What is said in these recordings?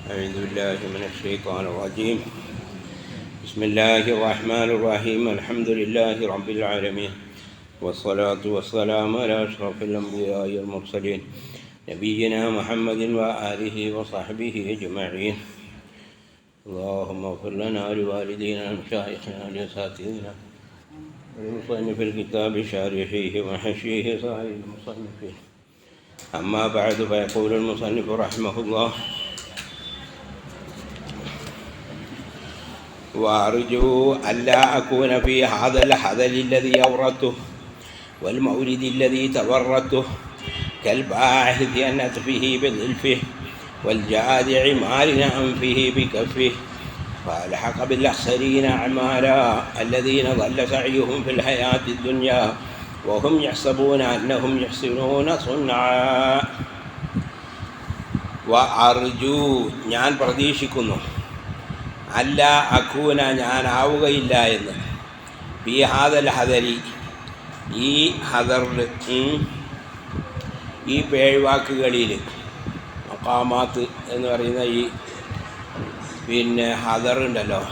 أعوذ بالله من الشيطان الرجيم. بسم الله الرحمن الرحيم. الحمد لله رب العالمين، والصلاة والسلام على أشرف الأنبياء والمرسلين نبينا محمد وآله وصحبه أجمعين. اللهم اغفر لنا ولوالدينا ومشايخنا ولأساتذتنا ولمصنف الكتاب شارحيه وحشيه صاحب المصنفين. أما بعد، فيقول المصنف رحمه الله: وأرجو ألا أكون في هذا الحذل الذي أوردته والمورد الذي تورطته كالباحث عن نتفه بظلفه والجادع مال أنفه بكفه، فألحق بالأخسرين أعمالا الذين ضل سعيهم في الحياة الدنيا وهم يحسبون أنهم يحسنون صنعا. وأرجو ഞാൻ പ്രതീക്ഷിക്കുന്നു, അല്ല അക്കൂന ഞാനാവുകയില്ല എന്ന്, ഈ ഹാദൽ ഹദരി ഈ ഹദറിൽ ഈ പേഴ്വാക്കുകളിൽ മഖാമാത്ത് എന്ന് പറയുന്ന ഈ ഹദറുണ്ടല്ലോ,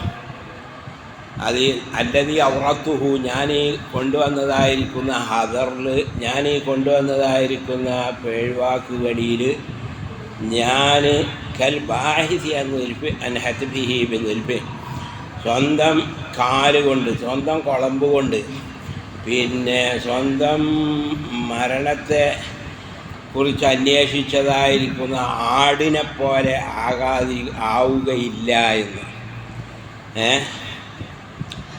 അത് അല്ലതി ഔറത്തുഹു ഞാനീ കൊണ്ടുവന്നതായിരിക്കുന്ന ഹദറിൽ ഞാനീ കൊണ്ടുവന്നതായിരിക്കുന്ന പേഴ്വാക്കുകളിൽ ഞാൻ കൽ ബാഹിസി അൻഹുൽഫ് അൻഹത്ബിഹി ബിൽഫ് സ്വന്തം കാലുകൊണ്ട് സ്വന്തം കുളമ്പ് കൊണ്ട് സ്വന്തം മരണത്തെ കുറിച്ച് അന്വേഷിച്ചതായിരിക്കുന്ന ആടിനെ പോലെ ആവുകയില്ല എന്ന്.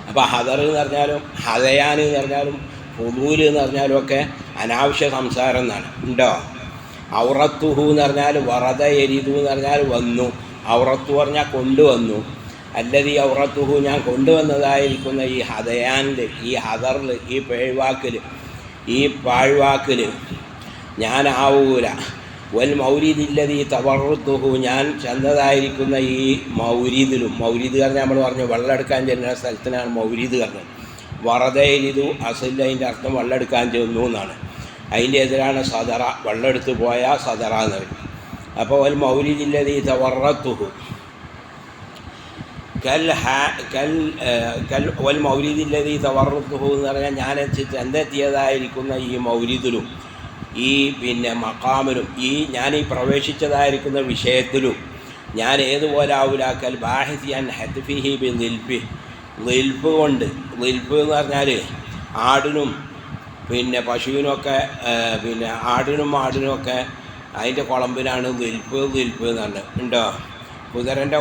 അപ്പോൾ ഹദർ എന്ന് പറഞ്ഞാലും ഹദയാൻ എന്ന് പറഞ്ഞാലും ഫുദൂൽ എന്ന് പറഞ്ഞാലും ഒക്കെ അനാവശ്യ സംസാരം എന്നാണ്. ഉണ്ടോ? ഔറത്തുഹു എന്ന് പറഞ്ഞാൽ വറദ എരിതു എന്ന് പറഞ്ഞാൽ വന്നു, ഔറത്തു പറഞ്ഞാൽ കൊണ്ടുവന്നു. അല്ലതി ഔറത്തുഹു ഞാൻ കൊണ്ടുവന്നതായിരിക്കുന്ന ഈ ഹദയാനിൽ ഈ ഹദറിൽ ഈ ഈ പാഴ്വാക്കിൽ ഞാനാവൂല. വൽ മൗരിദില്ലതി തവറുത്തുഹു ഞാൻ ചെന്നതായിരിക്കുന്ന ഈ മൗരിദിലും, മൗരിദ് പറഞ്ഞാൽ നമ്മൾ പറഞ്ഞു വെള്ളം എടുക്കാൻ ചെല്ലുന്ന സ്ഥലത്തിനാണ് മൗരിദ് പറഞ്ഞത്. വറദ എരിതു അസിൽ അതിൻ്റെ അർത്ഥം വെള്ളം എടുക്കാൻ ചെന്നു എന്നാണ്. അതിൻ്റെ എതിരാണ് സദറ, വെള്ളമെടുത്ത് പോയാൽ സദറ എന്ന് പറയും. അപ്പോൾ വൽ മൗലിദില്ലതി തവറത്തുഹു വൽ മൗലിദില്ലതി തവറത്തുഹു എന്ന് പറഞ്ഞാൽ ഞാൻ ചെന്നെത്തിയതായിരിക്കുന്ന ഈ മൗലിദിലും ഈ മഖാമിലും ഞാൻ ഈ പ്രവേശിച്ചതായിരിക്കുന്ന വിഷയത്തിലും ഞാൻ ഏതുപോലെ ആവൂല കൽ ബാഹിസി അൻ ഹത്ഫിഹി ബി ദിൽഫി ദിൽഫ് കൊണ്ട്. ദിൽഫ് എന്ന് പറഞ്ഞാൽ ആടിനും പശുവിനൊക്കെ ആടിനും മാടിനുമൊക്കെ അതിൻ്റെ കുളമ്പിനാണ് ദിൽഫ് എന്ന് പറഞ്ഞത്. ഉണ്ടോ? കുതിരൻ്റെ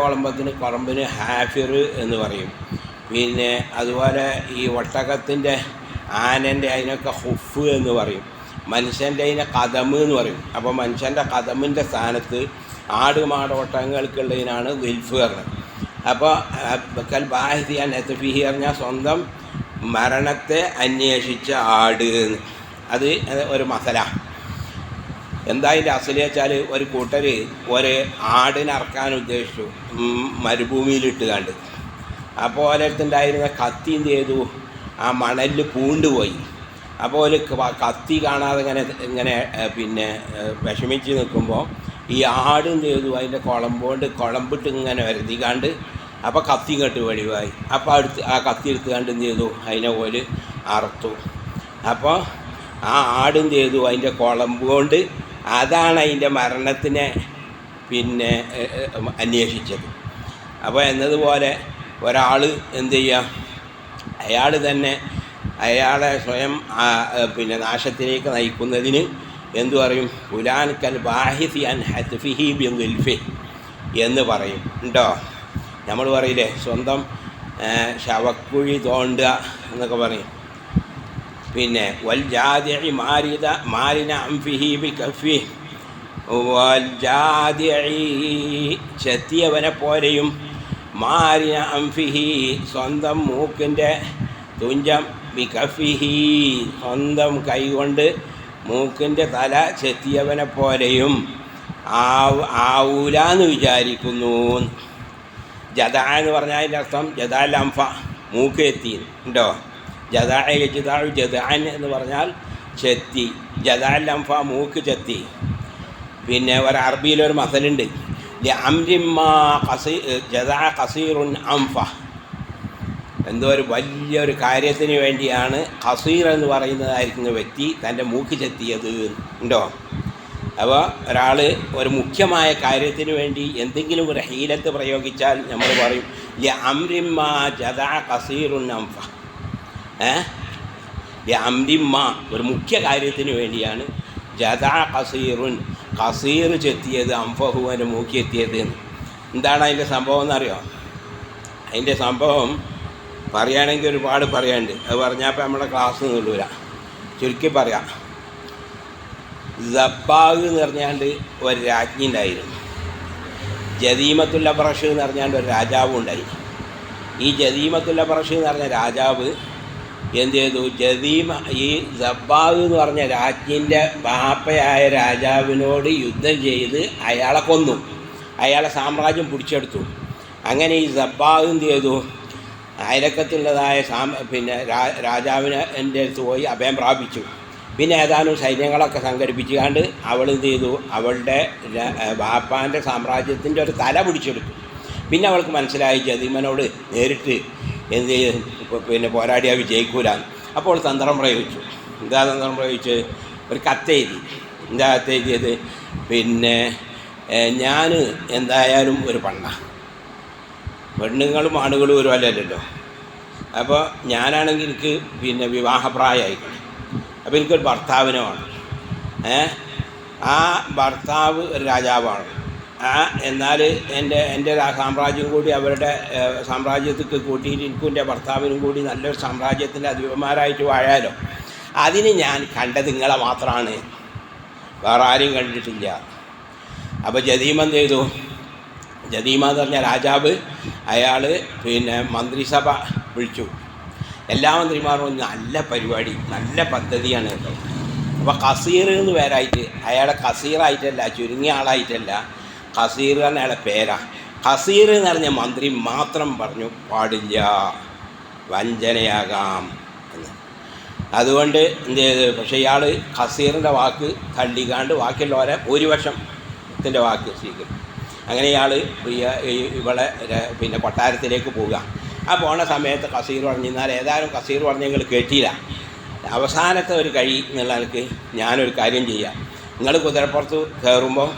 കുളമ്പിന് ഹാഫിർ എന്ന് പറയും. അതുപോലെ ഈ ഒട്ടകത്തിൻ്റെ ആനൻ്റെ അതിനൊക്കെ ഹുഫ് എന്ന് പറയും. മനുഷ്യൻ്റെ അതിനെ കദമ് എന്ന് പറയും. അപ്പോൾ മനുഷ്യൻ്റെ കദമിൻ്റെ സ്ഥാനത്ത് ആട് മാട് ഒട്ടകങ്ങൾക്കുള്ളതിനാണ് ദിൽഫ് പറഞ്ഞത്. അപ്പോൾ കൽ ബാഹിസി അൻ ഹത്ഫിഹി പറഞ്ഞാൽ സ്വന്തം മരണത്തെ അന്വേഷിച്ച ആട്. അത് ഒരു മസല. എന്താ അതിൻ്റെ അസല് വെച്ചാൽ, ഒരു കൂട്ടർ ഒരു ആടിനറക്കാൻ ഉദ്ദേശിച്ചു മരുഭൂമിയിലിട്ട് കണ്ട്. അപ്പോൾ ഓരോരുത്തുണ്ടായിരുന്ന കത്തി എന്ത് ചെയ്തു, ആ മണലിൽ പൂണ്ടുപോയി. അപ്പോൾ ഒരു കത്തി കാണാതെ ഇങ്ങനെ വിഷമിച്ച് നിൽക്കുമ്പോൾ ഈ ആട് എന്ത് ചെയ്തു, അതിൻ്റെ കുളമ്പിട്ട് ഇങ്ങനെ വരുത്തിക്കാണ്ട് അപ്പോൾ കത്തി കെട്ട് വെളിവായി. അപ്പോൾ ആ കത്തി എടുത്ത് കണ്ട് എന്ത് ചെയ്തു, അതിനെ പോലെ അറുത്തു. അപ്പോൾ ആ ആട് എന്ത് ചെയ്തു, അതിൻ്റെ കുളമ്പ് കൊണ്ട് അതാണ് അതിൻ്റെ മരണത്തിനെ അന്വേഷിച്ചത്. അപ്പോൾ എന്നതുപോലെ ഒരാൾ എന്ത് ചെയ്യുക, അയാൾ തന്നെ അയാളെ സ്വയം നാശത്തിലേക്ക് നയിക്കുന്നതിന് എന്തു പറയും, ഫുലാൻ കൽ ബാഹിസി അൻ ഹത്ഫിഹി ബി ദിൽഫി എന്ന് പറയും. ഉണ്ടോ? നമ്മൾ പറയില്ലേ, സ്വന്തം ശവക്കുഴി തോണ്ടുക എന്നൊക്കെ പറയും. വൽ ജാദിഇ മാലിന അംഫിഹി ബി കഫി വൽ ജാദിഇ ചെത്തിയവനെ പോലെയും മാലിന അംഫിഹി സ്വന്തം മൂക്കിൻ്റെ തുഞ്ചം ബി കഫിഹി സ്വന്തം കൈകൊണ്ട് മൂക്കിൻ്റെ തല ചെത്തിയവനെ പോലെയും ആവൂലാന്ന് വിചാരിക്കുന്നു. ജദ എന്ന് പറഞ്ഞാൽ അതിൻ്റെ അർത്ഥം ജദാൽ അംഫ മൂക്ക് എത്തി. ഉണ്ടോ? ജദാൻ എന്ന് പറഞ്ഞാൽ ചെത്തി, ജദാൽ അംഫ മൂക്ക് ചെത്തി. ഒരു അറബിയിലൊരു മസലുണ്ട്, അംരിമ്മാ ജദാ കസീറുൻ അംഫ, എന്തോ ഒരു വലിയൊരു കാര്യത്തിന് വേണ്ടിയാണ് ഖസീർ എന്ന് പറയുന്നതായിരിക്കുന്ന വ്യക്തി തൻ്റെ മൂക്ക് ചെത്തിയത് ഉണ്ടോ. അപ്പോൾ ഒരാൾ ഒരു മുഖ്യമായ കാര്യത്തിന് വേണ്ടി എന്തെങ്കിലും ഒരു ഹീലത്ത് പ്രയോഗിച്ചാൽ നമ്മൾ പറയും അംരിമ്മ ജദാ കസീറുൻ അംഫ. അംരിമ്മ ഒരു മുഖ്യ കാര്യത്തിന് വേണ്ടിയാണ് ജദാ കസീറുൻ കസീർ ചെത്തിയത് അംഫഹുവിൻ്റെ മൂക്കി എത്തിയത്. എന്താണ് അതിൻ്റെ സംഭവം എന്നറിയോ? അതിൻ്റെ സംഭവം പറയുകയാണെങ്കിൽ ഒരുപാട് പറയാനുണ്ട്. അത് പറഞ്ഞപ്പോൾ നമ്മുടെ ക്ലാസ് നീളൂല. ചുരുക്കി പറയാം. സബ്ബാഗ് എന്ന് പറഞ്ഞാണ്ട് ഒരു രാജ്ഞി ഉണ്ടായിരുന്നു. ജദീമത്തുൽ അബ്റഷ് എന്ന് പറഞ്ഞാണ്ട് ഒരു രാജാവും ഉണ്ടായി. ഈ ജദീമത്തുൽ അബ്റഷ് എന്ന് പറഞ്ഞ രാജാവ് എന്ത് ചെയ്തു? ഈ സബ്ബാഗ് എന്ന് പറഞ്ഞ രാജ്ഞിൻ്റെ ബാപ്പയായ രാജാവിനോട് യുദ്ധം ചെയ്ത് അയാളെ കൊന്നു, അയാളെ സാമ്രാജ്യം പിടിച്ചെടുത്തു. അങ്ങനെ ഈ സബ്ബാഗ് എന്ത് ചെയ്തു? അയലക്കത്തുള്ളതായ രാജാവിനെ എൻ്റെ അടുത്ത് പോയി അഭയം പ്രാപിച്ചു. പിന്നെ ഏതാനും സൈന്യങ്ങളൊക്കെ സംഘടിപ്പിച്ചുകൊണ്ട് അവൾ എന്ത് ചെയ്തു? അവളുടെ ബാപ്പാൻ്റെ സാമ്രാജ്യത്തിൻ്റെ ഒരു തല പിടിച്ചെടുത്തു. പിന്നെ അവൾക്ക് മനസ്സിലായി ജദീമനോട് നേരിട്ട് എന്ത് ചെയ്യും പോരാടിയാൽ വിജയിക്കൂലാന്ന്. അപ്പോൾ തന്ത്രം പ്രയോഗിച്ചു. എന്താ തന്ത്രം പ്രയോഗിച്ച്? ഒരു കത്തെഴുതി. എന്താ കത്തെഴുതിയത്? ഞാൻ എന്തായാലും ഒരു പെണ്ണുങ്ങളും ആണുങ്ങളും ഒരു അല്ലല്ലോ. അപ്പോൾ ഞാനാണെങ്കിൽ എനിക്ക് വിവാഹപ്രായമായിക്കണം. അപ്പോൾ എനിക്കൊരു ഭർത്താവിനെ വേണം. ആ ഭർത്താവ് ഒരു രാജാവാണ്. എന്നാൽ എൻ്റെ സാമ്രാജ്യം കൂടി അവരുടെ സാമ്രാജ്യത്തേക്ക് കൂട്ടിയിട്ട് എനിക്കും എൻ്റെ ഭർത്താവിനും കൂടി നല്ലൊരു സാമ്രാജ്യത്തിൻ്റെ അധിപന്മാരായിട്ട് വാഴാലോ. അതിന് ഞാൻ കണ്ടത് നിങ്ങളെ മാത്രമാണ്, വേറെ ആരും കണ്ടിട്ടില്ല. അപ്പോൾ ജദീമ എന്ത് ചെയ്തു? ജദീമ എന്ന് പറഞ്ഞ രാജാവ് അയാൾ മന്ത്രിസഭ വിളിച്ചു. എല്ലാ മന്ത്രിമാരും നല്ല പരിപാടി, നല്ല പദ്ധതിയാണ് കേട്ടോ. അപ്പോൾ കസീർ എന്ന് പേരായിട്ട് അയാളെ കസീറായിട്ടല്ല, ചുരുങ്ങിയ ആളായിട്ടല്ല, കസീർ എന്ന് അയാളെ പേരാ. കസീർ എന്ന് പറഞ്ഞ മന്ത്രി മാത്രം പറഞ്ഞു പാടില്ല, വഞ്ചനയാകാം എന്ന്. അതുകൊണ്ട് എന്ത് ചെയ്ത്? പക്ഷേ ഇയാൾ കസീറിൻ്റെ വാക്ക് തള്ളിക്കാണ്ട് ബാക്കിയുള്ളവരെ ഭൂരിപക്ഷത്തിൻ്റെ വാക്ക് സ്വീകരിക്കും. അങ്ങനെ ഇയാൾ ഇവളെ കൊട്ടാരത്തിലേക്ക് പോവുക. ആ പോണ സമയത്ത് കസീർ പറഞ്ഞാൽ ഏതായാലും കസീർ പറഞ്ഞെങ്കിൽ കേട്ടില്ല. അവസാനത്തെ ഒരു കഴി എന്നുള്ള എനിക്ക് ഞാനൊരു കാര്യം ചെയ്യാം. നിങ്ങൾ കുതിരപ്പുറത്ത് കയറുമ്പോൾ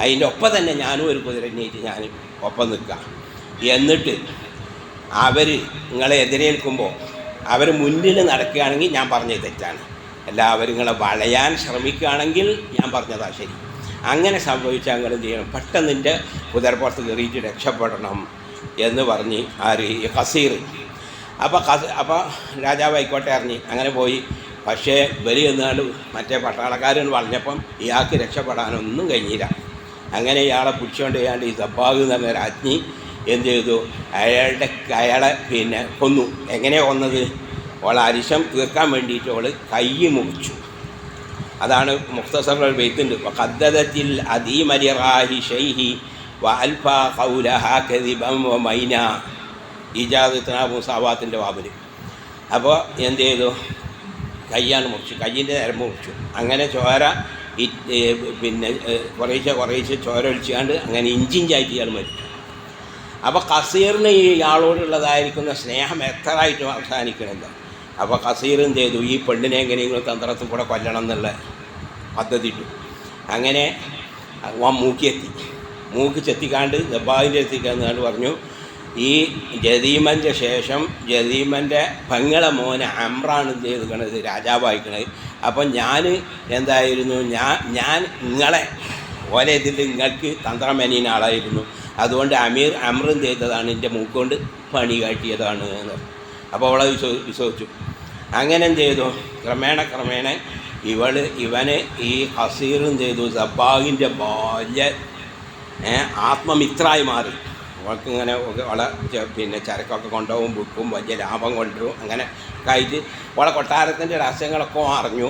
അതിൻ്റെ ഒപ്പം തന്നെ ഞാനും ഒരു കുതിരനേറ്റ് ഞാൻ ഒപ്പം നിൽക്കുക. എന്നിട്ട് അവർ നിങ്ങളെ എതിരേൽക്കുമ്പോൾ അവർ മുന്നിൽ നടക്കുകയാണെങ്കിൽ ഞാൻ പറഞ്ഞത് തെറ്റാണ്, എല്ലാവരും നിങ്ങളെ വളയാൻ ശ്രമിക്കുകയാണെങ്കിൽ ഞാൻ പറഞ്ഞതാണ് ശരി. അങ്ങനെ സംഭവിച്ചാൽ നിങ്ങൾ എന്ത് ചെയ്യണം? പെട്ടെന്ന് എൻ്റെ കുതിരപ്പുറത്ത് കയറിയിട്ട് രക്ഷപ്പെടണം എന്ന് പറഞ്ഞ് കസീർ. അപ്പോൾ രാജാവ് ആയിക്കോട്ടെ അറിഞ്ഞ് അങ്ങനെ പോയി. പക്ഷേ ബലി എന്നാലും മറ്റേ പട്ടാളക്കാരൻ പറഞ്ഞപ്പം ഇയാൾക്ക് രക്ഷപ്പെടാനൊന്നും കഴിഞ്ഞില്ല. അങ്ങനെ ഇയാളെ പിടിച്ചുകൊണ്ട് ചെയ്യാണ്ട് ഈ സബ്ബാഗ് എന്ന് പറഞ്ഞ രാജ്ഞി എന്ത് ചെയ്തു? അയാളെ കൊന്നു. എങ്ങനെയാണ് കൊന്നത്? അവളെ അരിശം തീർക്കാൻ വേണ്ടിയിട്ട് അവൾ കൈ മുറിച്ചു. അതാണ് മുഖ്തസറിൽ ബെയ്ത്തുണ്ട്. ഖദ്ദദത്തിൽ അദീമരിറാഹി ഷൈഹി വഅൽഫ ഖൗലഹ കദിബൻ വമൈന ഇജാദത്ന മുസാവാത്തിൻ്റെ വാബിൽ. അപ്പോൾ എന്ത് ചെയ്തു? കയ്യാണ് മുറിച്ചു, കയ്യിൻ്റെ നരമ്പ് മുറിച്ചു. അങ്ങനെ ചോര കുറേശ്ശെ ചോര ഒഴിച്ചുകൊണ്ട് അങ്ങനെ ഇഞ്ചിഞ്ചായിട്ട് ഇയാൾ മരിച്ചു. അപ്പോൾ കസീറിന് ഇയാളോടുള്ളതായിരിക്കുന്ന സ്നേഹം എത്രയായിട്ടും അവസാനിക്കണില്ല. അപ്പോൾ കസീർ എന്ത് ചെയ്തു? ഈ പെണ്ണിനെ എങ്ങനെയെങ്കിലും തന്ത്രത്തിൽ കൂടെ കൊല്ലണം എന്നുള്ള പദ്ധതി ഇട്ടു. അങ്ങനെ മൂക്ക് ചെത്തിക്കാണ്ട് ദബ്ബാവിൻ്റെ എത്തിക്കാന്ന് പറഞ്ഞു. ഈ ജദീമൻ്റെ ശേഷം ജദീമൻ്റെ പെങ്ങളെ മോനെ അമ്രാണ് എന്ത് ചെയ്തിരിക്കണത്? രാജാവായിക്കണത്. അപ്പം ഞാൻ എന്തായിരുന്നു? ഞാൻ നിങ്ങളെ ഓലെ ഇതിൽ നിങ്ങൾക്ക് തന്ത്രമേനീന ആളായിരുന്നു. അതുകൊണ്ട് അമ്രം ചെയ്തതാണ്, എൻ്റെ മൂക്കുകൊണ്ട് പണി കാട്ടിയതാണ് എന്ന്. അപ്പോൾ അവളെ വിശ്വസിച്ചു. അങ്ങനെ എന്ത് ചെയ്തു? ക്രമേണ ഇവന് ഈ കസീർ എന്ത് ചെയ്തു? സബ്ബാഗിൻ്റെ ബാല്യ ആത്മമിത്രായി മാറി. അവൾക്കിങ്ങനെ അവളെ ചരക്കൊക്കെ കൊണ്ടുപോകും, വിൽക്കും, വലിയ ലാഭം കൊണ്ടുവരും. അങ്ങനെ ആയിട്ട് അവളെ കൊട്ടാരത്തിൻ്റെ രഹസ്യങ്ങളൊക്കെ അറിഞ്ഞു.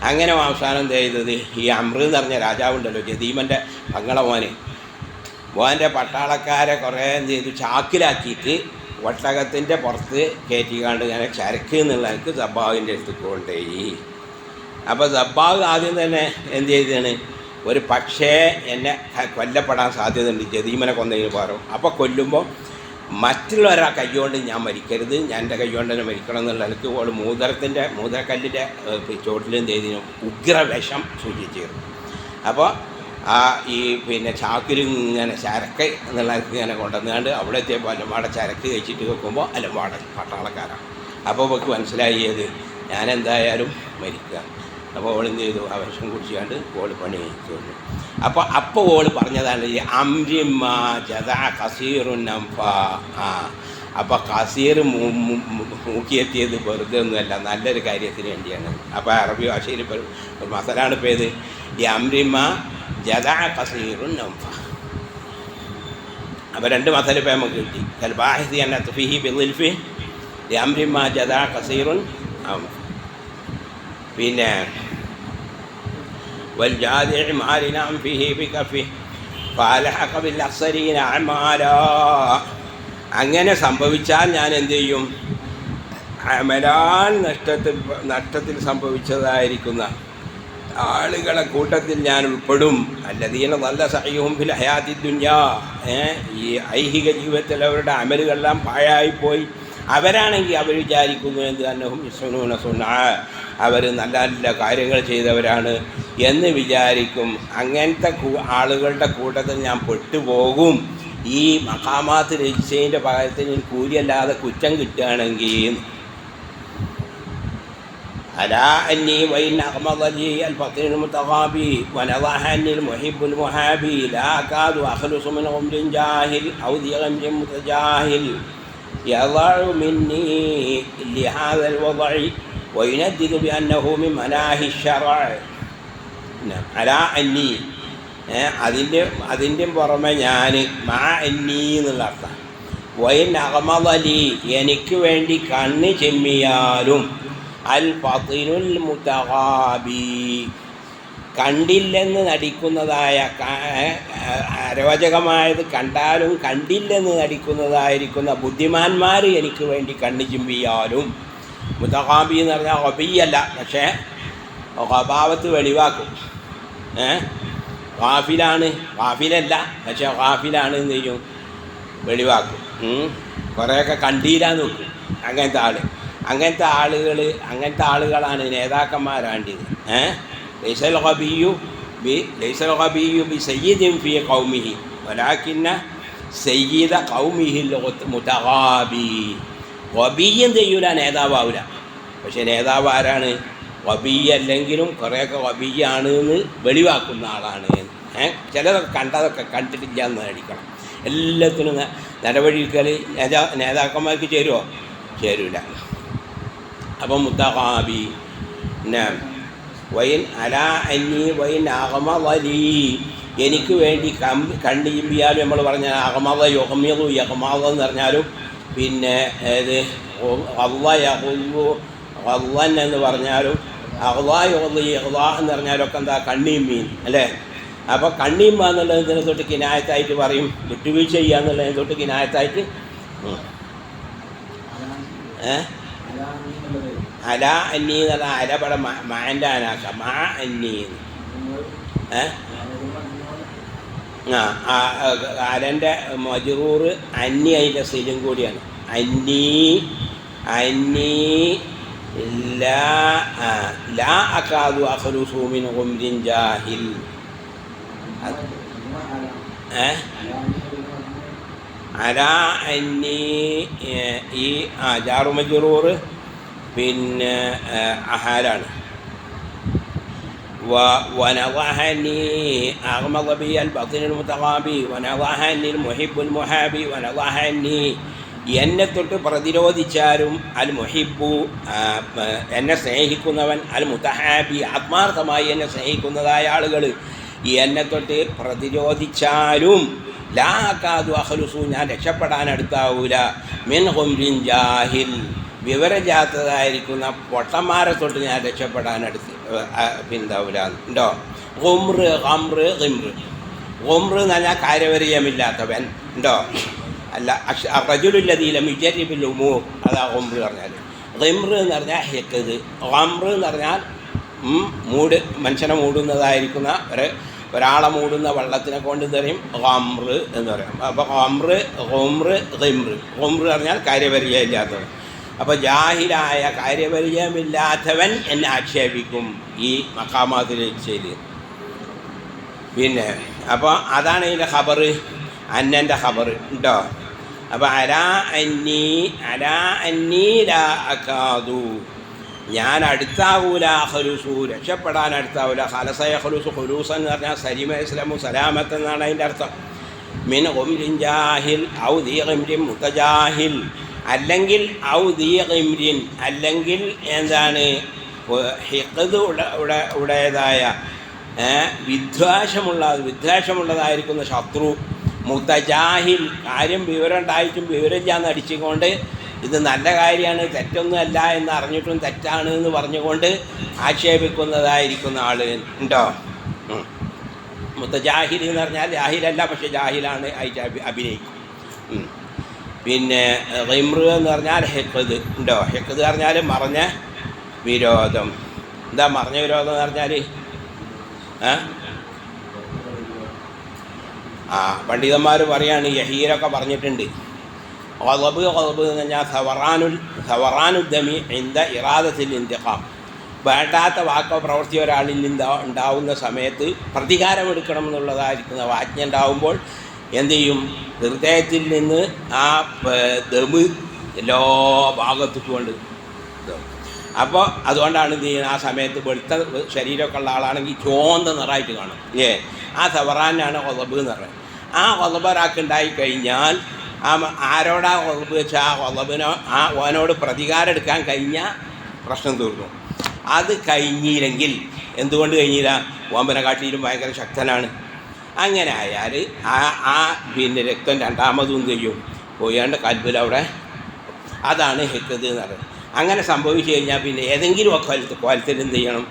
അങ്ങനെ അവസാനം എന്ത് ചെയ്തത്? ഈ അമ്ര എന്ന് പറഞ്ഞ രാജാവുണ്ടല്ലോ, ജദീമൻ്റെ പങ്ങളെ മോൻ്റെ പട്ടാളക്കാരെ കുറേ എന്ത് ചെയ്തു? ചാക്കിലാക്കിയിട്ട് ഒട്ടകത്തിൻ്റെ പുറത്ത് കയറ്റിക്കാണ്ട് ഇങ്ങനെ ചരക്ക് എന്നുള്ള എനിക്ക് സബ്ബാഗിൻ്റെ അടുത്ത് കൊണ്ടുപോയി. അപ്പോൾ സബ്ബാഗ് ആദ്യം തന്നെ എന്ത് ചെയ്തതാണ്? ഒരു പക്ഷേ എന്നെ കൊല്ലപ്പെടാൻ സാധ്യതയുണ്ട്, ജദീമനെ കൊന്നതിന് പകരം. അപ്പോൾ കൊല്ലുമ്പോൾ മറ്റുള്ളവരാ കൈകൊണ്ട് ഞാൻ മരിക്കരുത്, ഞാൻ എൻ്റെ കൈകൊണ്ട് തന്നെ മരിക്കണം എന്നുള്ള എനിക്ക് ഓൾ മൂതരക്കല്ലിൻ്റെ ചോട്ടിലും ചെയ്തിന് ഉഗ്രവിഷം സൂചിച്ചിരുന്നു. അപ്പോൾ ആ ഈ ചാക്കിലും ഇങ്ങനെ ചരക്ക് എന്നുള്ള ഇങ്ങനെ കൊണ്ടുവന്നുകൊണ്ട് അവിടെ എത്തിയപ്പോൾ അലമ്പാടെ ചരക്ക് കഴിച്ചിട്ട് വെക്കുമ്പോൾ അലമ്പാടെ പട്ടാളക്കാരാണ്. അപ്പോൾ അവൾക്ക് മനസ്സിലായത് ഞാൻ എന്തായാലും മരിക്കുക. അപ്പോൾ ഓൾ എന്ത് ചെയ്തു, ആ വിഷം കുടിച്ചാണ്ട് ഓൾ പണി കഴിച്ചു. അപ്പോൾ ഓൾ പറഞ്ഞതാണ് ഈ അംരിമ്മ ജദാ കസീറുൻ അംഫ. അപ്പോൾ കസീർ മൂക്കിയെത്തിയത് വെറുതെ ഒന്നുമല്ല, നല്ലൊരു കാര്യത്തിന് വേണ്ടിയാണ്. അപ്പോൾ അറബി ഭാഷയിൽ ഒരു മസലാണ് ഇപ്പോൾ ഏത്, ഈ അംരിമ്മ ജദാ കസീറുൻ അംഫ. അപ്പോൾ രണ്ട് മസല ഇപ്പോൾ നമുക്ക് കിട്ടി. കൽബാഹിദി അൻ അത്ഫിഹി ബിൽഫി ഈ അംരിമ്മ ജദാ കസീറുൻ അംഫ. പിന്നെ والجاذع مالنا فيه بكفه فالحق بالأخسرين أعمالا. അങ്ങനെ സംഭവിച്ചാൽ ഞാൻ എന്ത് ചെയ്യും, അമലാൽ നഷ്ടത്തിൽ സംഭവിച്ചതായിരിക്കുന്ന ആളുകളെ കൂട്ടത്തിൽ ഞാൻ ഉൾപ്പെടും. അല്ലദീന നല്ല സഹയും ഫിൽ ഹയാത്തി ദുനിയാ. ഈ ഐഹിക ജീവിതത്തിൽ അവരുടെ അമലുകളെല്ലാം പാഴായിപ്പോയി. അവരാണെങ്കിൽ അവർ വിചാരിക്കുന്നു എന്ത് അന്നഹും യുസ്നൂന സുന്നാ, അവർ നല്ല നല്ല കാര്യങ്ങൾ ചെയ്തവരാണ് എന്ന് വിചാരിക്കും. അങ്ങനത്തെ ആളുകളുടെ കൂട്ടത്തിൽ ഞാൻ പെട്ടുപോകും. ഈ മഖാമാത്ത് രജിച്ചതിൻ്റെ ഭാഗത്തിന് കൂലിയല്ലാതെ കുറ്റം കിട്ടുകയാണെങ്കിൽ. അലാ അന്നി വൈൻ അഹ്മദലി അൽ ഫഖീർ മുതഗാബി വനദഹനി അൽ മുഹിബ്ബുൽ മുഹാബി ലാ അകാദു അഖ്ലുസു മിൻ ഉംരിൻ ജാഹിൽ ഔ ദിഗംരിൻ മുതജാഹിൽ يضع مني لهذا الوضع ويندد بأنه من مناهي الشرع. على أني അതിൻ്റെ പുറമെ ഞാൻ മാ അന്നി എന്നുള്ള അർത്ഥം. വൈൻ അഹ്മദലി എനിക്ക് വേണ്ടി കണ്ണ് ചെമ്മിയാലും അൽ ഫഖീറുൽ മുതഗാബി കണ്ടില്ലെന്ന് നടിക്കുന്നതായ അരോചകമായത് കണ്ടാലും കണ്ടില്ലെന്ന് നടിക്കുന്നതായിരിക്കുന്ന ബുദ്ധിമാന്മാർ എനിക്ക് വേണ്ടി കണ്ണു ചിമ്പിയാലും. മുതഗാബി എന്ന് പറഞ്ഞാൽ ഗബിയല്ല, പക്ഷേ ഗബാവത്ത് വെളിവാക്കും. ഗാഫിലാണ്, ഗാഫിലല്ല പക്ഷേ ഗാഫിലാണ് എന്ന് ചെയ്യും, വെളിവാക്കും. കുറേയൊക്കെ കണ്ടീരാന്ന് നോക്കും. അങ്ങനത്തെ ആളുകളാണ് നേതാക്കന്മാരാണ്ടത്. ليس الغبي بسيد في قومه ولكن سيد قومه المتغابي. ഗബിയും ചെയ്യൂല, നേതാവാവില്ല. പക്ഷെ നേതാവ് ആരാണ്? ഗബിയ അല്ലെങ്കിലും കുറേയൊക്കെ ഗബിയാണ് എന്ന് വെളിവാക്കുന്ന ആളാണ്. ചിലതൊക്കെ കണ്ടതൊക്കെ കണ്ടിട്ടില്ല എന്ന് നടിക്കണം. എല്ലാത്തിനും നടപടിക്കൽ നേതാക്കന്മാർക്ക് ചേരുമോ? ചേരൂല. അപ്പം മുത്തഗാബി. പിന്നെ വൈൻ അലാ അന്നി വൈൻ അഹ്മദലി എനിക്ക് വേണ്ടി കണ്ണ് ചിമ്പിയാലും നമ്മൾ പറഞ്ഞ അഹ്മദ യുഹ്മിദു യഹ്മദ എന്ന് പറഞ്ഞാലും പിന്നെ ഇത് അള്ളൻ എന്ന് പറഞ്ഞാലും അഹ്ലാഹ് എന്ന് പറഞ്ഞാലും ഒക്കെ എന്താ കണ്ണിയമ്മീൻ അല്ലേ? അപ്പോൾ കണ്ണിയമ്മ എന്നുള്ളതിനെ തൊട്ട് കിനായത്തായിട്ട് പറയും, വിട്ടുവീഴ്ച ചെയ്യുക എന്നുള്ളതിനെ തൊട്ട് കിനായത്തായിട്ട് അല അന്നി എന്നുള്ള അലപട മാൻ്റെ അനാക്ക മാ അന്നി. അലൻ്റെ മജ്റൂർ അന്നി അതിൻ്റെ സിലും കൂടിയാണ്. അന്നി ലാ അകാദു അഖ്ലുസു മിൻ ഉംരിൻ ജാഹിൽ. അല അന്നി ഈ ജാറു മജ്റൂർ പിന്നെ അഹാലാണ്. ونضحني أغمض بي البطن المتغابي ونضحني المحب المحابي ونضحني എന്നെ തൊട്ട് പ്രതിരോധിച്ചാലും അൽ മുഹിബു എന്നെ സ്നേഹിക്കുന്നവൻ അൽ മുതഹാബി ആത്മാർത്ഥമായി എന്നെ സ്നേഹിക്കുന്നതായ ആളുകൾ എന്നെ തൊട്ട് പ്രതിരോധിച്ചാലും ലാ അകാദു അഖ്ലുസു ഞാൻ രക്ഷപ്പെടാൻ അടുത്താവൂല മിൻ ഉംരിൻ ജാഹിൽ വിവരജാത്തതായിരിക്കുന്ന പൊട്ടന്മാരെ തൊട്ട് ഞാൻ രക്ഷപ്പെടാൻ പിന്താവൂല ഉണ്ടോ. ഗുംറ് ഗംറ് ഗിംറ് ഗുംറ് എന്ന് പറഞ്ഞാൽ കാര്യപരിചയമില്ലാത്തവൻ ഉണ്ടോ. അല്ല റജുലുല്ലദീ ലം യുജർരിബിൽ ഉമൂർ, അതാ ഗുംറ് പറഞ്ഞാൽ. ഗിംറ് എന്ന് പറഞ്ഞാൽ ഹെക്കത്. ഗംറ് എന്ന് പറഞ്ഞാൽ മനുഷ്യനെ മൂടുന്നതായിരിക്കുന്ന ഒരു ഒരാളെ മൂടുന്ന വെള്ളത്തിനെ കൊണ്ട് തരും ഖംർ എന്ന് പറയും. അപ്പോൾ ഖംർ ഖുംറ് ഖിംറ് ഖുംറ് പറഞ്ഞാൽ കാര്യപരിചയമില്ലാത്തവൻ. അപ്പോൾ ജാഹിലായ കാര്യപരിചയമില്ലാത്തവൻ എന്നെ ആക്ഷേപിക്കും ഈ മഖാമാത്തിൽ ചെയ്ത്. പിന്നെ അപ്പോൾ അതാണ് ഇതിൻ്റെ ഖബർ, അന്നൻ്റെ ഖബർ ഉണ്ടോ. അപ്പോൾ അലാ അന്നീ ലാ അകാദു, ഞാൻ അടുത്താവൂല, ഖുലൂസു രക്ഷപ്പെടാൻ അടുത്താവൂല. ഖലസയ ഖുലൂസു, ഖുലൂസ് എന്ന് പറഞ്ഞാൽ സലിമ ഇസ്ലാമു സലാമത്ത് എന്നാണ് അതിൻ്റെ അർത്ഥം. മിൻ ഖുംരിൻ ജാഹിൽ ഔ ദീ ഖിംരിൻ മുതജാഹിൽ, അല്ലെങ്കിൽ ഔ ദീ ഖിംരിൻ, അല്ലെങ്കിൽ എന്താണ് ഹിഖ്ദ് ഉടയതായ വിദ്വേഷമുള്ളതായിരിക്കുന്ന ശത്രു, മുതജാഹിൽ കാര്യം വിവരം ഉണ്ടായിട്ടും വിവരമില്ലാന്ന് അടിച്ചുകൊണ്ട് ഇത് നല്ല കാര്യമാണ് തെറ്റൊന്നുമല്ല എന്ന് അറിഞ്ഞിട്ടും തെറ്റാണ് എന്ന് പറഞ്ഞുകൊണ്ട് ആക്ഷേപിക്കുന്നതായിരിക്കുന്ന ആൾ ഉണ്ടോ. മുത്തജാഹിൽ എന്ന് പറഞ്ഞാൽ ജാഹിലല്ല, പക്ഷെ ജാഹിലാണ് ആയിട്ട് അഭിനയിക്കും. പിന്നെ ഖിംർ എന്ന് പറഞ്ഞാൽ ഹിഖ്ദ് ഉണ്ടോ. ഹിഖ്ദ് പറഞ്ഞാൽ മറഞ്ഞ വിരോധം. എന്താ മറഞ്ഞ വിരോധം എന്ന് പറഞ്ഞാൽ പണ്ഡിതന്മാർ പറയാണ്, യഹീരൊക്കെ പറഞ്ഞിട്ടുണ്ട്, ഖളബ് എന്ന് പറഞ്ഞാൽ സവറാനുദ്ദമി ഇന്ദ ഇറാദത്തിൽ ഇന്തിഖാം, വേണ്ടാത്ത വാക്കോ പ്രവൃത്തി ഒരാളിൽ നിന്ന് ഉണ്ടാവുന്ന സമയത്ത് പ്രതികാരമെടുക്കണം എന്നുള്ളതായിരിക്കുന്ന വാജ്ഞ ഉണ്ടാവുമ്പോൾ എന്തു ചെയ്യും, ഹൃദയത്തിൽ നിന്ന് ആ ദമ് എല്ലാ ഭാഗത്തും കൊണ്ട്. അപ്പോൾ അതുകൊണ്ടാണ് എന്ത് ചെയ്യുന്നത്, ആ സമയത്ത് വെളുത്ത ശരീരമൊക്കെ ഉള്ള ആളാണെങ്കിൽ ചോന്ത നിറായിട്ട് കാണും. ആ സവറാനാണ് ഖളബ് എന്ന് പറയുന്നത്. ആ ഖളബ് ഒരാൾക്കുണ്ടായിക്കഴിഞ്ഞാൽ ആരോടാ ഖളബ് വെച്ചാൽ ആ ഖളബിനോ ഓനോട് പ്രതികാരം എടുക്കാൻ കഴിഞ്ഞാൽ പ്രശ്നം തീർന്നു. അത് കഴിഞ്ഞില്ലെങ്കിൽ, എന്തുകൊണ്ട് കഴിഞ്ഞില്ല, ഓമ്പനെക്കാട്ടിലും ഭയങ്കര ശക്തനാണ്. അങ്ങനെ ആയാൽ പിന്നെ രക്തം രണ്ടാമതും ചെയ്യും പോയാണ്ട് കൽബിലവിടെ. അതാണ് ഹിഖ്ദ് എന്ന് പറയുന്നത്. അങ്ങനെ സംഭവിച്ചു കഴിഞ്ഞാൽ പിന്നെ ഏതെങ്കിലും കോലത്തിൽ എന്ത് ചെയ്യണം,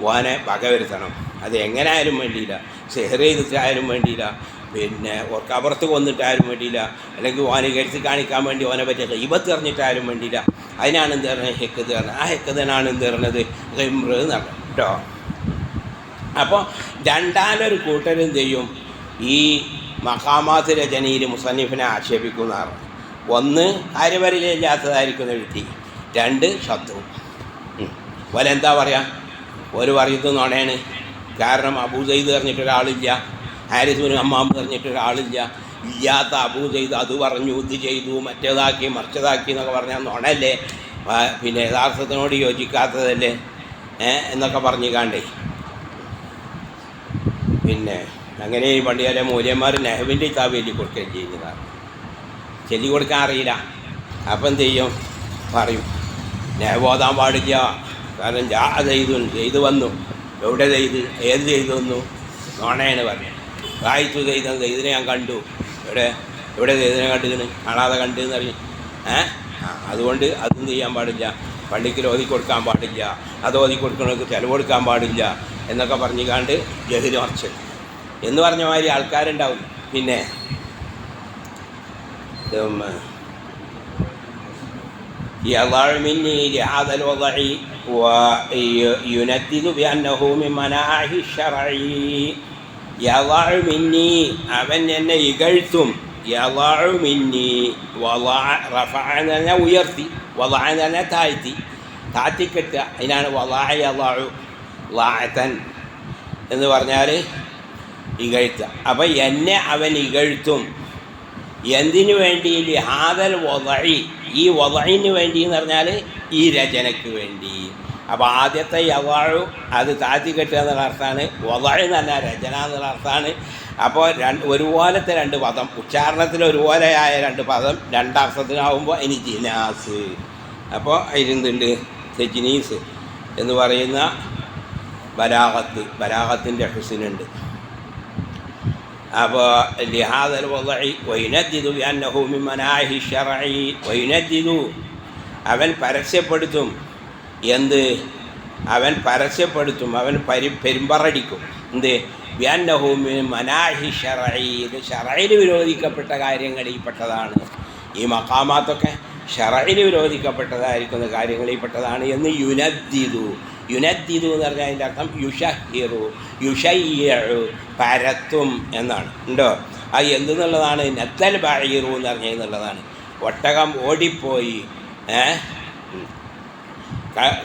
ഓനെ വകവരുത്തണം. അത് എങ്ങനെയായാലും വേണ്ടിയില്ല, സെഹർ ചെയ്തിട്ടായാലും വേണ്ടിയില്ല, പിന്നെ കബറത്ത് കൊന്നിട്ടായാലും വേണ്ടിയില്ല, അല്ലെങ്കിൽ ഓനെ കരുത്തി കാണിക്കാൻ വേണ്ടി ഓനെ പറ്റിയ ഗീബത്ത് എറിഞ്ഞിട്ടായാലും വേണ്ടിയില്ല. അതിനാണ് എന്ത് പറഞ്ഞത്, ഹിഖ്ദ് പറഞ്ഞത്. ആ ഹിഖ്ദിനാണ് എന്ത് പറഞ്ഞത്, ഖിംർ എന്ന് പറഞ്ഞത് കേട്ടോ. അപ്പോൾ രണ്ടാലൊരു കൂട്ടരെന്ത് ചെയ്യും, ഈ മഖാമാത്ത് രചനയിൽ മുസന്നിഫിനെ ആക്ഷേപിക്കുന്നതാണ്. ഒന്ന് കാര്യപരിചയമില്ലാത്തതായിരിക്കുന്ന വ്യക്തി, രണ്ട് ശത്രു. ഓലെന്താ പറയുക, ഒരു പറയുന്നത് നുണയാണ്. കാരണം അബൂ സയ്യിദ് പറഞ്ഞിട്ടൊരാളില്ല, ഹാരിസ് ബിൻ ഹമ്മാം പറഞ്ഞിട്ടൊരാളില്ല, ഇല്ലാത്ത അബൂ സയ്യിദ് അത് പറഞ്ഞു, ഇത് ചെയ്തു, മറ്റേതാക്കി മറിച്ചതാക്കി എന്നൊക്കെ പറഞ്ഞാൽ നുണല്ലേ, പിന്നെ യഥാർത്ഥത്തിനോട് യോജിക്കാത്തതല്ലേ എന്നൊക്കെ പറഞ്ഞു കാണ്ടേ. പിന്നെ അങ്ങനെ ഈ പണ്ടിയാലെ മൂല്യന്മാർ നെഹ്വിൻ്റെ കിതാബ് ചൊല്ലി കൊടുക്കുകയും ചെയ്യുന്നതാണ്. ചൊല്ലി കൊടുക്കാൻ അറിയില്ല. അപ്പം എന്ത് ചെയ്യും, പറയും നെഹ്വ് ഓതാൻ പാടില്ല, കാരണം ചെയ്ത് വന്നു. എവിടെ ചെയ്ത്, ഏത് ചെയ്തു വന്നു, നോണയാണ് പറഞ്ഞത്. വായിച്ചു ചെയ്തിനെ ഞാൻ കണ്ടു, എവിടെ ചെയ്തിനെ കണ്ടിരുന്നു, കാണാതെ കണ്ടെന്ന് അറിയും. അതുകൊണ്ട് അതൊന്നും ചെയ്യാൻ പാടില്ല, പള്ളിക്ക് ഓതി കൊടുക്കാൻ പാടില്ല, അത് ഓതി കൊടുക്കണവർക്ക് ചിലവ് കൊടുക്കാൻ പാടില്ല എന്നൊക്കെ പറഞ്ഞു കാണ്ട് ജഹിൽ മറിച്ച് എന്ന് പറഞ്ഞ മാതിരി ആൾക്കാരുണ്ടാവും. പിന്നെ يضع مني لهذا الوضع ويندد بأنه من مناعه الشرعي. يضع مني അവൻ എന്നെ ഇകഴ്ത്തും. يضع مني وضع رفعنا ഉയർത്തി, وضعنا താഴ്ത്തിക്കെട്ടുക. അതിനാണ് وضع يضع ضاعة എന്ന് പറഞ്ഞാൽ ഇകഴ്ത്തുക. അപ്പം എന്നെ അവൻ ഇകഴ്ത്തും. എന്തിനു വേണ്ടി, ഹാദൽ വദഇ, ഈ വദഇന് വേണ്ടി എന്ന് പറഞ്ഞാൽ ഈ രചനയ്ക്ക് വേണ്ടി. അപ്പോൾ ആദ്യത്തെ യദഉ അത് താഴ്ത്തിക്കെട്ടുക എന്നുള്ള അർത്ഥമാണ്, വദഇ എന്ന് പറഞ്ഞാൽ രചന എന്നുള്ള അർത്ഥമാണ്. അപ്പോൾ ഒരുപോലത്തെ രണ്ട് പദം, ഉച്ചാരണത്തിൽ ഒരുപോലെയായ രണ്ട് പദം രണ്ടർത്ഥത്തിനാവുമ്പോൾ ഇനി ജിനാസ്. അപ്പോൾ അതിലെന്തുണ്ട്, തെജ്നീസ് എന്ന് പറയുന്ന ബലാഗത്തിൻ്റെ ഹുസ്നുണ്ട്. അപ്പോൾ ലിഹാദൽ വദഇ വയുനദ്ദിദു ബിഅന്നഹു മിൻ മനാഇഹി ശർഇ. വയുനദ്ദിദു അവൻ പരസ്യപ്പെടുത്തും. എന്ത്, അവൻ പരസ്യപ്പെടുത്തും, അവൻ പെരുമ്പറടിക്കും. എന്ത്, ബിഅന്നഹു മിൻ മനാഇഹി ശർഇ, ഇത് ശർഇൽ വിരോധിക്കപ്പെട്ട കാര്യങ്ങളിൽപ്പെട്ടതാണ്. ഈ മഖാമാത്തൊക്കെ ശർഇൽ വിരോധിക്കപ്പെട്ടതായിരിക്കുന്ന കാര്യങ്ങളിൽപ്പെട്ടതാണ് എന്ന് യുനദ്ദിദു യുനദ്ദിദു എന്ന് പറഞ്ഞാൽ അതിൻ്റെ അർത്ഥം യുഷഹിറു, യുഷയ്യു, പരത്തും എന്നാണ്. ഉണ്ടോ? അത് എന്തെന്നുള്ളതാണ്? നദ്ദൽ ബഈറു എന്ന് പറഞ്ഞെന്നുള്ളതാണ്. ഒട്ടകം ഓടിപ്പോയി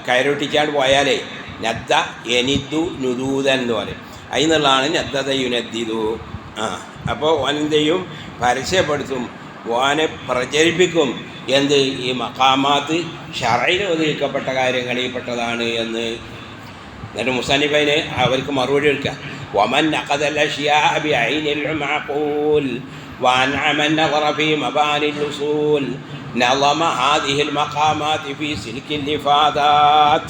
കയറൊട്ടിച്ചാണ്ട് പോയാലേ നദ്ദ എനിദ്ദു നുദൂദൻ എന്ന് പറയും. അതിനുള്ളതാണ് നദ്ദത യുനദ്ദിദു. അപ്പോൾ ഓനെന്തെയും പരസ്യപ്പെടുത്തും, ഓനെ പ്രചരിപ്പിക്കും. എന്ത്? ഈ മഖാമാത്ത് ശറയിൽ ഒതുക്കപ്പെട്ട കാര്യങ്ങളിൽ പെട്ടതാണ് എന്ന്. എന്നിട്ട് മുസന്നിഫിന് അവർക്ക് മറുപടി എടുക്കുക. വമൻ അഖദൽ അശ്യാ ബിഐനിൽ മഅഖൂൽ വഅൻഅമ النظر في مباني الأصول نظم هذه المقامات في سلك الإفادات.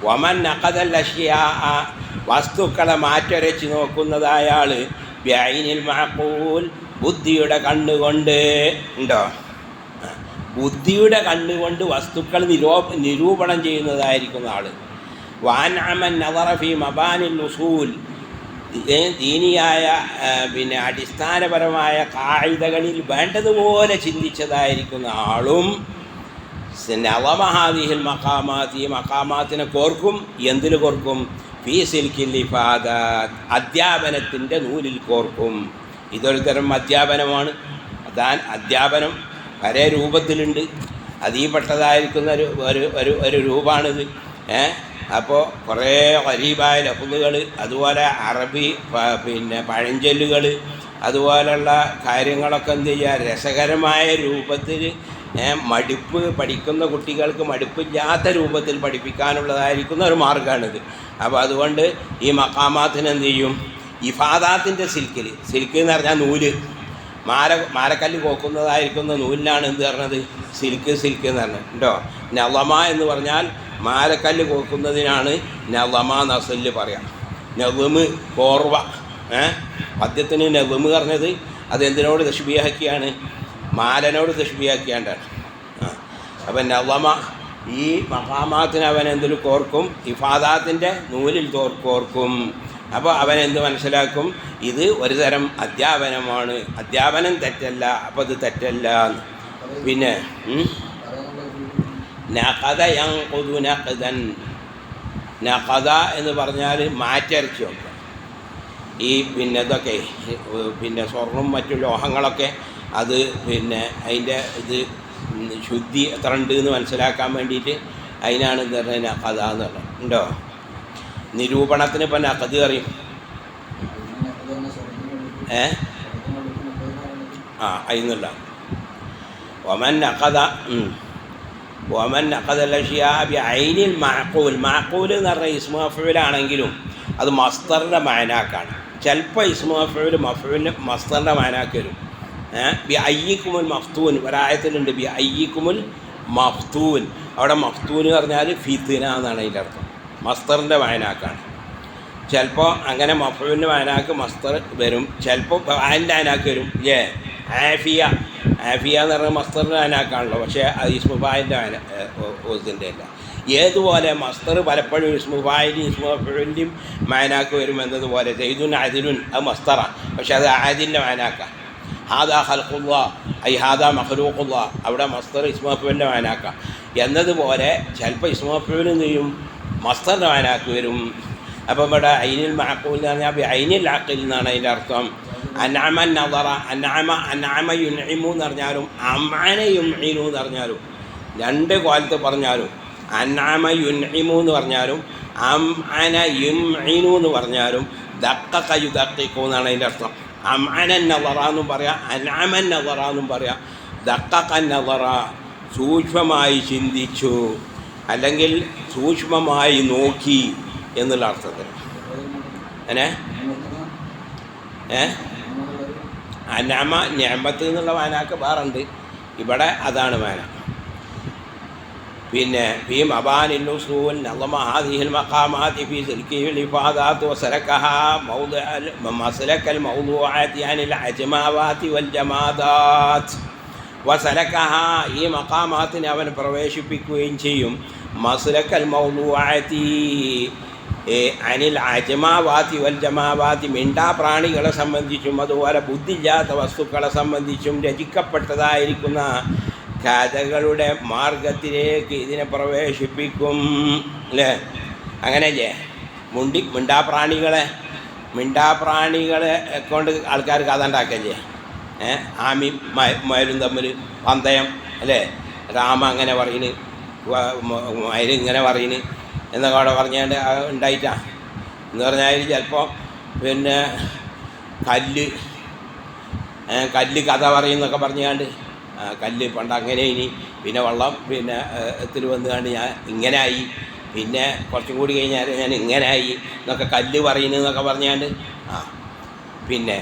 വമൻ അഖദൽ അശ്യാ, വസ്തുക്കളെ മാറ്റരച്ച് നോക്കുന്നതായ ആൾ, ബിഐനിൽ മഅഖൂൽ, ബുദ്ധിയുടെ കണ്ണുകൊണ്ട്. ഉണ്ടോ? ബുദ്ധിയുടെ കണ്ണുകൊണ്ട് വസ്തുക്കൾ നിരൂപണം ചെയ്യുന്നതായിരിക്കുന്ന ആൾ. വഅൻഅമൻ നദറ ഫീ മബാനിൽ ഉസൂൽ, ദീനിയായ പിന്നെ അടിസ്ഥാനപരമായ കായികകളിൽ വേണ്ടതുപോലെ ചിന്തിച്ചതായിരിക്കുന്ന ആളും. നളമഹാദിഹിൽ മഖാമാത്ത്, ഈ മഖാമാത്തിനെ കോർക്കും. എന്തിൽ കോർക്കും? ഫീ സിൽക്കിൽ ഇഫാദാത്ത്, അധ്യാപനത്തിൻ്റെ നൂലിൽ കോർക്കും. ഇതൊരു തരം അധ്യാപനമാണ്. അധ്യാപനം പല രൂപത്തിലുണ്ട്. അതീപ്പെട്ടതായിരിക്കുന്ന ഒരു രൂപമാണിത്. അപ്പോൾ കുറേ ഖരീബായ ലഫ്ളുകൾ, അതുപോലെ അറബി പിന്നെ പഴഞ്ചൊല്ലുകൾ, അതുപോലുള്ള കാര്യങ്ങളൊക്കെ എന്ത് ചെയ്യുക, രസകരമായ രൂപത്തിൽ, മടുപ്പ് പഠിക്കുന്ന കുട്ടികൾക്ക് മടുപ്പില്ലാത്ത രൂപത്തിൽ പഠിപ്പിക്കാനുള്ളതായിരിക്കുന്ന ഒരു മാർഗ്ഗമാണിത്. അപ്പോൾ അതുകൊണ്ട് ഈ മഖാമാത്തിന് എന്ത് ചെയ്യും? ഇഫാദാത്തിൻ്റെ സിൽക്ക് എന്ന് പറഞ്ഞാൽ നൂല്, മാരക്കല്ല് കോക്കുന്നതായിരിക്കുന്ന നൂലിനാണ് എന്ത് പറഞ്ഞത്? സിൽക്ക് എന്ന് പറഞ്ഞത്. ഉണ്ടോ? നളമ എന്ന് പറഞ്ഞാൽ മാരക്കല്ല് കോക്കുന്നതിനാണ് നളമ നസല് പറയാം. നവമ് കോർവ, പദ്യത്തിന് നവമ് പറഞ്ഞത് അതെന്തിനോട് തശ്ബീഹാക്കിയാണ്? മാലനോട് തശ്ബീഹാക്കിയാണ്ടാണ്. അപ്പം നളമ ഈ മഖാമാത്തിന് അവൻ എന്തിൽ കോർക്കും? ഇഫാദാത്തിൻ്റെ നൂലിൽ കോർക്കും. അപ്പോൾ അവൻ എന്ത് മനസ്സിലാക്കും? ഇത് ഒരു തരം അധ്യാപനമാണ്. അധ്യാപനം തെറ്റല്ല, അപ്പോൾ ഇത് തെറ്റല്ല. പിന്നെ നഖദ യൻഖുദു നഖദൻ, നഖദ എന്ന് പറഞ്ഞാൽ മാറ്റരച്ച് വെക്കുക. ഈ പിന്നെ ഇതൊക്കെ പിന്നെ സ്വർണം മറ്റു ലോഹങ്ങളൊക്കെ അത് പിന്നെ അതിൻ്റെ ഇത് ശുദ്ധി എത്ര ഉണ്ട് എന്ന് മനസ്സിലാക്കാൻ വേണ്ടിയിട്ട് അതിനാണ് എന്താ പറയുക നഖദ എന്ന് പറയുന്നത്. ഉണ്ടോ? നിരൂപണത്തിന് ഇപ്പം നഖദ് അറിയും. അതിന്നുള്ള ഒമൻ നഖദ അൽ-അഷ്യാ ബിഐനിൽ മഅഖൂൽ. മഅഖൂൽ എന്ന് പറഞ്ഞാൽ ഇസ്മു മഫ്ഊലാണെങ്കിലും അത് മസ്ദറിൻ്റെ മഅനാക്കാണ്. ചിലപ്പോൾ ഇസ്മു മഫ്ഊൽ മസ്ദറിൻ്റെ മഅനാക്ക് വരും. ബി അയ്യിക്കുമുൽ മഫ്തൂൻ, ഒരായത്തിലുണ്ട് ബി അയ്യിക്കുമുൽ മഫ്തൂൻ. അവിടെ മഫ്തൂൻ എന്ന് പറഞ്ഞാൽ ഫിത്ന എന്നാണ് അതിൻ്റെ അർത്ഥം. മസ്ദറിൻ്റെ മഅനാക്കാണ്. ചിലപ്പോൾ അങ്ങനെ മഫ്ഊലിൻ്റെ മഅനാക്ക് മസ്ദർ വരും, ചിലപ്പോൾ ഫാഇലിൻ്റെ മഅനാക്ക് വരും. ആഫിയ എന്ന് പറഞ്ഞാൽ മസ്ദറിൻ്റെ മഅനാക്കാണല്ലോ, പക്ഷേ അത് ഇസ്മു ഫാഇലിൻ്റെ ഇതിൻ്റെ അല്ല. ഏതുപോലെ മസ്ദർ പലപ്പോഴും ഇസ്മു ഫാഇലിൻ്റെയും ഇസ്മു മഫ്ഊലിൻ്റെയും മഅനാക്ക് വരും എന്നതുപോലെ സൈദുൻ അദിലുൻ അത് മസ്ദറാണ്, പക്ഷേ അത് ആദിലിൻ്റെ മഅനാക്കാണ്. ഹാദാ ഖൽഖുല്ലാഹ് ഐ ഹാദാ മഖ്ലൂഖുല്ലാഹ്, അവിടെ മസ്ദർ ഇസ്മു മഫ്ഊലിൻ്റെ മഅനാക്കാണ്. എന്നതുപോലെ ചിലപ്പോൾ ഇസ്മു മഫ്ഊൽ എന്ത് ചെയ്യും? മസ്ദറിൻ്റെ മഅനാക്ക് വരും. അപ്പോൾ ഇവിടെ ഐനിൽ മഅഖൂൽ എന്ന് പറഞ്ഞാൽ ഐനിൽ അഖിൽ എന്നാണ് അതിൻ്റെ അർത്ഥം. അൻഅമ നദറ, അൻഅമ യുൻഇമു എന്ന് പറഞ്ഞാലും അംഅന യുംഇനു എന്ന് പറഞ്ഞാലും രണ്ട് കോലത്ത് പറഞ്ഞാലും അൻഅമ യുൻഇമു എന്ന് പറഞ്ഞാലും അംഅന യുംഇനു എന്ന് പറഞ്ഞാലും ദഖഖ യുദഖിഖു എന്നാണ് അതിൻ്റെ അർത്ഥം. അംഅന നദറ എന്നും പറയാം, അൻഅമ നദറ എന്നും പറയാം. ദഖഖ നദറ സൂക്ഷ്മമായി ചിന്തിച്ചു, അല്ലെങ്കിൽ സൂക്ഷ്മമായി നോക്കി എന്നുള്ള അർത്ഥത്തിൽ. അനമ നിഅമത്ത് എന്നുള്ള വാനാക്ക് വേറുണ്ട്, ഇവിടെ അതാണ് വാന. പിന്നെ ഫീ മബാനിൽ ഉസൂൽ നളമ ഹാദിഹിൽ മഖാമാത്തി ഫീ സിൽക്കിൽ ഇഫാദാത്ത് വസലകഹാ മസ്ലകൽ മൗദൂആത്തി അനിൽ അജ്മാവാത്തി വൽ ജമാദാത്ത്. വസലകഹാ ഈ മഖാമാത്തിനെ അവൻ പ്രവേശിപ്പിക്കുകയും ചെയ്യും. മസ്ലകൽ മൗദൂആത്തി അനിൽ അജ്മാവാത്തി വൽ ജമാവാത്തി, മിണ്ടാ പ്രാണികളെ സംബന്ധിച്ചും അതുപോലെ ബുദ്ധിയില്ലാത്ത വസ്തുക്കളെ സംബന്ധിച്ചും രചിക്കപ്പെട്ടതായിരിക്കുന്ന കഥകളുടെ മാർഗത്തിലേക്ക് ഇതിനെ പ്രവേശിപ്പിക്കും അല്ലേ? അങ്ങനെയല്ലേ? മിണ്ടാപ്രാണികളെ കൊണ്ട് ആൾക്കാർ കഥ ഉണ്ടാക്കല്ലേ? ആമയും മയിലും തമ്മിൽ പന്തയം അല്ലേ? രാമ അങ്ങനെ പറയുന്നു, മയിൽ ഇങ്ങനെ പറയുന്നു എന്നൊക്കെ അവിടെ പറഞ്ഞാണ്ട് ഉണ്ടായിട്ടാ എന്ന് പറഞ്ഞാൽ ചിലപ്പോൾ പിന്നെ കല്ല് കഥ പറയുന്നൊക്കെ പറഞ്ഞാണ്ട് കല്ല് പണ്ട് അങ്ങനെ ഇനി പിന്നെ വെള്ളം പിന്നെ എത്തിൽ വന്നുകൊണ്ട് ഞാൻ ഇങ്ങനെ ആയി, പിന്നെ കുറച്ചും കൂടി കഴിഞ്ഞാൽ ഞാൻ ഇങ്ങനെ ആയി എന്നൊക്കെ കല്ല് പറയുന്നു എന്നൊക്കെ പറഞ്ഞാണ്ട് പിന്നെ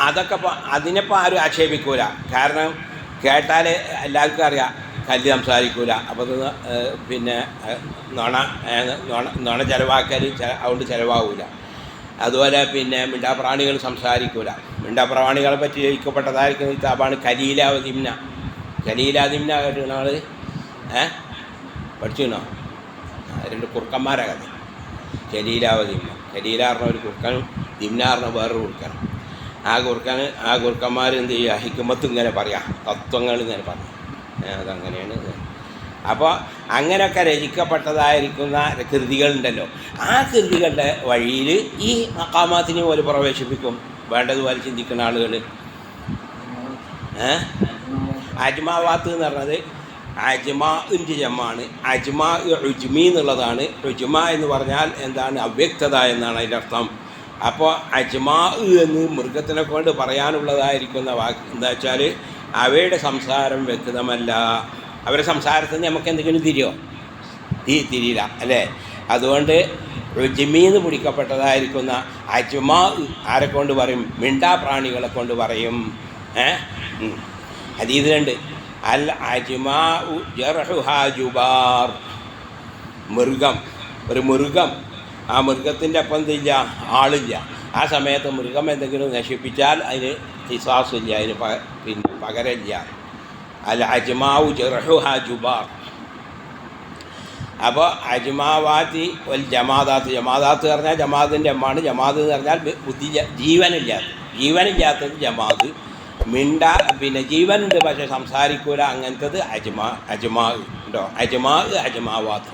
അതൊക്കെ അതിനിപ്പോൾ ആരും ആക്ഷേപിക്കൂല. കാരണം കേട്ടാൽ എല്ലാവർക്കും അറിയാം കല്ല് സംസാരിക്കൂല. അപ്പോൾ പിന്നെ നുണ ചിലവാക്കൽ അതുകൊണ്ട് ചിലവാകൂല. അതുപോലെ പിന്നെ മിണ്ടാപ്രാണികൾ സംസാരിക്കൂല. മിണ്ടാപ്രാണികളെ പറ്റി രചിക്കപ്പെട്ടതായിരിക്കുന്ന കിതാബാണ് ഖലീലാദിംന. ഖലീലാദിംന കേട്ടുന്ന ആൾ പഠിച്ചിരുന്നോ? 2 കുറുക്കന്മാരെ കഥ. ഖലീലാദിംന, ഖലീല പറഞ്ഞ ഒരു കുറുക്കനും ദിംന പറഞ്ഞ വേറൊരു കുറുക്കനും. ആ കുറുക്കന്മാർ എന്ത് ചെയ്യുക? ഹിക്മത്ത് ഇങ്ങനെ പറയാം, തത്വങ്ങൾ ഇങ്ങനെ പറയാം. അതങ്ങനെയാണ്. അപ്പോൾ അങ്ങനെയൊക്കെ രചിക്കപ്പെട്ടതായിരിക്കുന്ന കൃതികളുണ്ടല്ലോ, ആ കൃതികളുടെ വഴിയിൽ ഈ മഖാമാത്തിനെ പോലെ പ്രവേശിപ്പിക്കും വേണ്ടതുപോലെ ചിന്തിക്കുന്ന ആളുകൾ. അജ്മാവാത്ത് എന്ന് പറഞ്ഞത് അജ്മാഇൻ്റെ ജമാണ്. അജ്മാ ഉജ്മി എന്നുള്ളതാണ്. ഉജ്മ എന്ന് പറഞ്ഞാൽ എന്താണ്? അവ്യക്തത എന്നാണ് അതിൻ്റെ അർത്ഥം. അപ്പോൾ അജ്മാ എന്ന് മൃഗത്തിനെ കൊണ്ട് പറയാനുള്ളതായിരിക്കുന്ന വാക്ക് എന്താ വെച്ചാൽ അവയുടെ സംസാരം വ്യക്തമല്ല. അവരുടെ സംസാരത്തിൽ നമുക്ക് എന്തെങ്കിലും തിരിയില്ല അല്ലേ? അതുകൊണ്ട് റുജിമീന്ന് പിടിക്കപ്പെട്ടതായിരിക്കുന്ന അജ്മാ ആരെ കൊണ്ട് പറയും? മിണ്ടാപ്രാണികളെ കൊണ്ട് പറയും. ഹദീസിലുണ്ട് അൽ അജ്മാ ജർഹുഹാ ജുബാർ. ഒരു മൃഗം, ആ മൃഗത്തിൻ്റെ അപ്പം എന്തില്ല? ആളില്ല. ആ സമയത്ത് മൃഗം എന്തെങ്കിലും നശിപ്പിച്ചാൽ അതിന് ഖിസാസില്ല, അതിന് പിന്നെ പകരമില്ല. അൽ അജ്മാഉ ജർഹുഹാ ജുബാർ. അപ്പോൾ അജ്മാവാത്തി വൽ ജമാദാത്ത്. ജമാദാത്ത് പറഞ്ഞാൽ ജമാദിൻ്റെ അമ്മാണ്. ജമാദ് എന്ന് പറഞ്ഞാൽ ജീവനില്ലാത്തത് ജമാദ്. പിന്നെ ജീവനുണ്ട് പക്ഷേ സംസാരിക്കൂല, അങ്ങനത്തത് അജ്മാ ഉണ്ടോ? അജ്മാവാത്ത്.